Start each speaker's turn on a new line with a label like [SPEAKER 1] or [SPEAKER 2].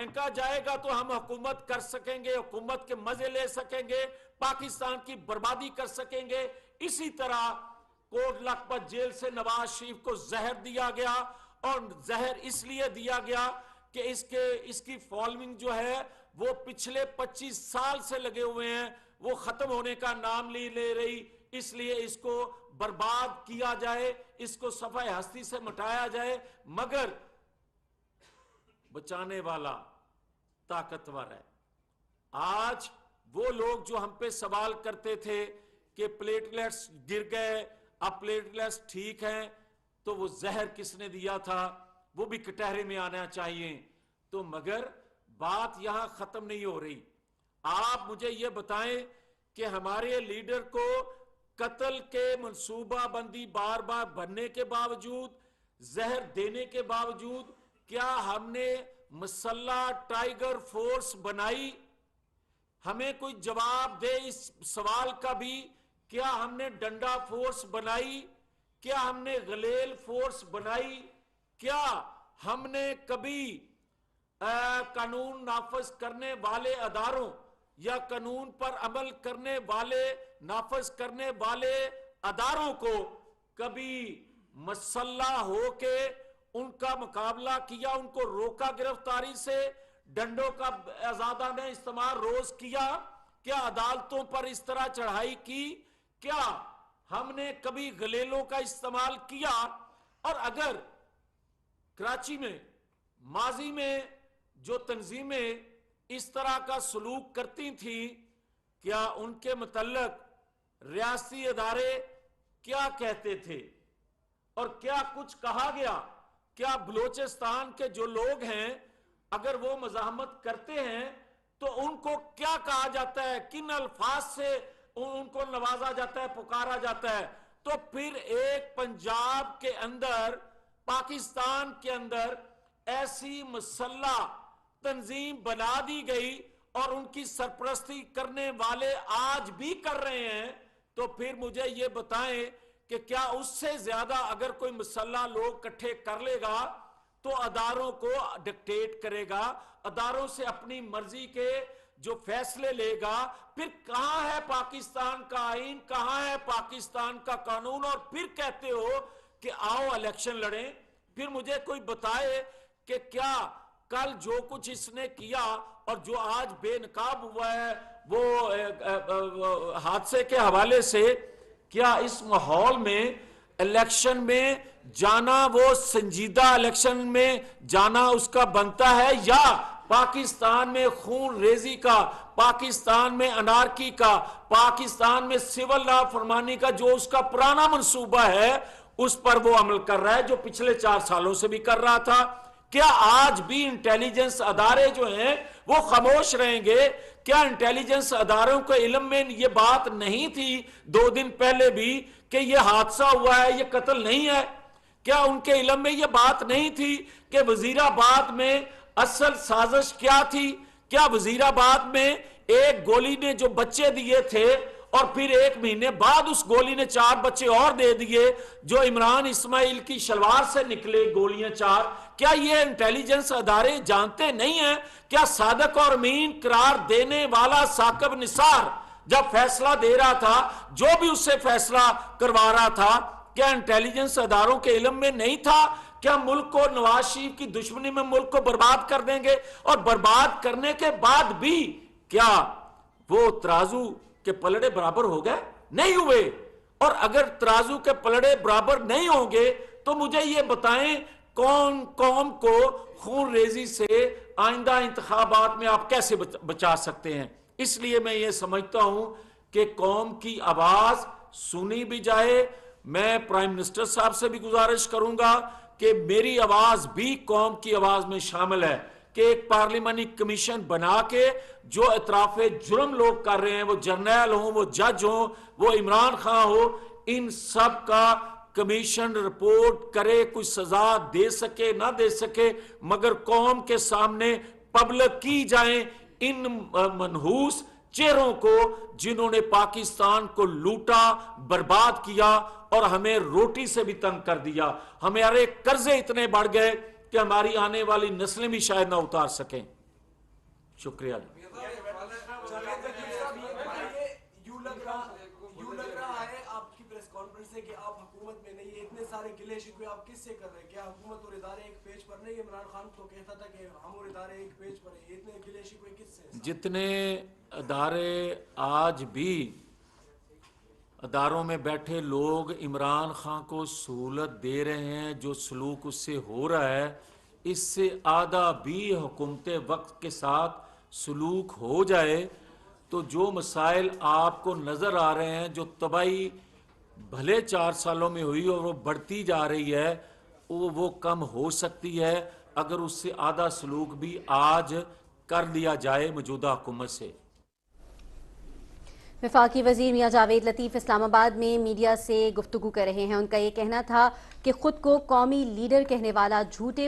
[SPEAKER 1] پھینکا جائے گا تو ہم حکومت کر سکیں گے, حکومت کے مزے لے سکیں گے, پاکستان کی بربادی کر سکیں گے. اسی طرح کوٹ لکھپت جیل سے نواز شریف کو زہر دیا گیا, اور زہر اس لیے دیا گیا کہ اس کی فالوئنگ جو ہے وہ پچھلے 25 سال سے لگے ہوئے ہیں, وہ ختم ہونے کا نام نہیں لے رہی, اس لیے اس کو برباد کیا جائے, اس کو صفحہ ہستی سے مٹایا جائے. مگر بچانے والا طاقتور ہے. آج وہ لوگ جو ہم پہ سوال کرتے تھے کہ پلیٹلیٹس گر گئے, اب پلیٹلیٹس ٹھیک ہیں, تو وہ زہر کس نے دیا تھا وہ بھی کٹہرے میں آنا چاہیے. تو مگر بات یہاں ختم نہیں ہو رہی. آپ مجھے یہ بتائیں کہ ہمارے لیڈر کو قتل کے منصوبہ بندی بار بار بننے کے باوجود, زہر دینے کے باوجود, کیا ہم نے مسلح ٹائیگر فورس بنائی؟ ہمیں کوئی جواب دے اس سوال کا بھی. کیا ہم نے ڈنڈا فورس بنائی؟ کیا ہم نے غلیل فورس بنائی؟ کیا ہم نے کبھی قانون نافذ کرنے والے اداروں یا قانون پر عمل کرنے والے نافذ کرنے والے اداروں کو کبھی مسلح ہو کے ان کا مقابلہ کیا, ان کو روکا گرفتاری سے, ڈنڈوں کا آزادانہ استعمال روز کیا؟ کیا عدالتوں پر اس طرح چڑھائی کی؟ کیا ہم نے کبھی غلیلوں کا استعمال کیا؟ اور اگر کراچی میں ماضی میں جو تنظیمیں اس طرح کا سلوک کرتی تھیں, کیا ان کے متعلق ریاستی ادارے کیا کہتے تھے اور کیا کچھ کہا گیا؟ کیا بلوچستان کے جو لوگ ہیں اگر وہ مزاحمت کرتے ہیں تو ان کو کیا کہا جاتا ہے, کن الفاظ سے ان کو نوازا جاتا ہے, پکارا جاتا ہے؟ تو پھر ایک پنجاب کے اندر, پاکستان کے اندر ایسی مسلح تنظیم بنا دی گئی اور ان کی سرپرستی کرنے والے آج بھی کر رہے ہیں. تو پھر مجھے یہ بتائیں کہ کیا اس سے زیادہ اگر کوئی مسلح لوگ کٹھے کر لے گا تو اداروں کو ڈکٹیٹ کرے گا, اداروں سے اپنی مرضی کے جو فیصلے لے گا؟ پھر کہاں ہے پاکستان کا آئین, کہاں ہے پاکستان کا قانون؟ اور پھر کہتے ہو کہ آؤ الیکشن لڑیں. پھر مجھے کوئی بتائے کہ کیا کل جو کچھ اس نے کیا اور جو آج بے نقاب ہوا ہے وہ حادثے کے حوالے سے, کیا اس ماحول میں الیکشن میں جانا, وہ سنجیدہ الیکشن میں جانا اس کا بنتا ہے, یا پاکستان میں خون ریزی کا, پاکستان میں انارکی کا, پاکستان میں سول لا فرمانی کا جو اس کا پرانا منصوبہ ہے اس پر وہ عمل کر رہا ہے جو پچھلے 4 سالوں سے بھی کر رہا تھا؟ کیا آج بھی انٹیلیجنس ادارے جو ہیں وہ خاموش رہیں گے؟ کیا انٹیلیجنس اداروں کے علم میں یہ بات نہیں تھی 2 دن پہلے بھی کہ یہ حادثہ ہوا ہے, یہ قتل نہیں ہے؟ کیا ان کے علم میں یہ بات نہیں تھی کہ وزیر آباد میں اصل سازش کیا تھی؟ کیا وزیر آباد میں ایک گولی نے جو بچے دیے تھے اور پھر 1 مہینے بعد اس گولی نے 4 بچے اور دے دیے جو عمران اسماعیل کی شلوار سے نکلے گولیاں 4؟ کیا یہ انٹیلیجنس ادارے جانتے نہیں ہیں؟ کیا صادق اور امین قرار دینے والا ثاقب نثار جب فیصلہ دے رہا تھا, جو بھی اس سے فیصلہ کروا رہا تھا, کیا انٹیلیجنس اداروں کے علم میں نہیں تھا کیا ملک کو نواز شریف کی دشمنی میں ملک کو برباد کر دیں گے؟ اور برباد کرنے کے بعد بھی کیا وہ ترازو کے پلڑے برابر ہو گئے؟ نہیں ہوئے. اور اگر ترازو کے پلڑے برابر نہیں ہوں گے تو مجھے یہ بتائیں کون قوم کو خون ریزی سے آئندہ انتخابات میں آپ کیسے بچا سکتے ہیں؟ اس لیے میں یہ سمجھتا ہوں کہ قوم کی آواز سنی بھی جائے. میں پرائم منسٹر صاحب سے بھی گزارش کروں گا کہ میری آواز بھی قوم کی آواز میں شامل ہے کہ ایک پارلیمانی کمیشن بنا کے جو اعتراف جرم لوگ کر رہے ہیں, وہ جرنیل ہوں, وہ جج ہوں, وہ عمران خان ہو, ان سب کا کمیشن رپورٹ کرے, کوئی سزا دے سکے نہ دے سکے مگر قوم کے سامنے پبلک کی جائیں ان منحوس چہروں کو جنہوں نے پاکستان کو لوٹا, برباد کیا اور ہمیں روٹی سے بھی تنگ کر دیا. ہمارے قرضے اتنے بڑھ گئے کہ ہماری آنے والی نسلیں بھی شاید نہ اتار سکیں. شکریہ جی.
[SPEAKER 2] یوں لگ رہا ہے آپ کی پریس کانفرنس سے کہ آپ حکومت میں نہیں، اتنے سارے گلے شکوے آپ کس سے کر رہے ہیں؟ کیا حکومت اور ادارے ایک پیج پر نہیں؟ عمران خان تو کہتا تھا کہ ہم اور ادارے ایک پیج پر ہیں، اتنے گلے شکوے کس سے؟
[SPEAKER 1] جتنے ادارے آج بھی اداروں میں بیٹھے لوگ عمران خان کو سہولت دے رہے ہیں، جو سلوک اس سے ہو رہا ہے، اس سے آدھا بھی حکومت وقت کے ساتھ سلوک ہو جائے تو جو مسائل آپ کو نظر آ رہے ہیں، جو تباہی بھلے 4 سالوں میں ہوئی اور وہ بڑھتی جا رہی ہے، وہ کم ہو سکتی ہے اگر اس سے آدھا سلوک بھی آج کر لیا جائے موجودہ حکومت سے.
[SPEAKER 3] وفاقی وزیر میاں جاوید لطیف اسلام آباد میں میڈیا سے گفتگو کر رہے ہیں. ان کا یہ کہنا تھا کہ خود کو قومی لیڈر کہنے والا جھوٹے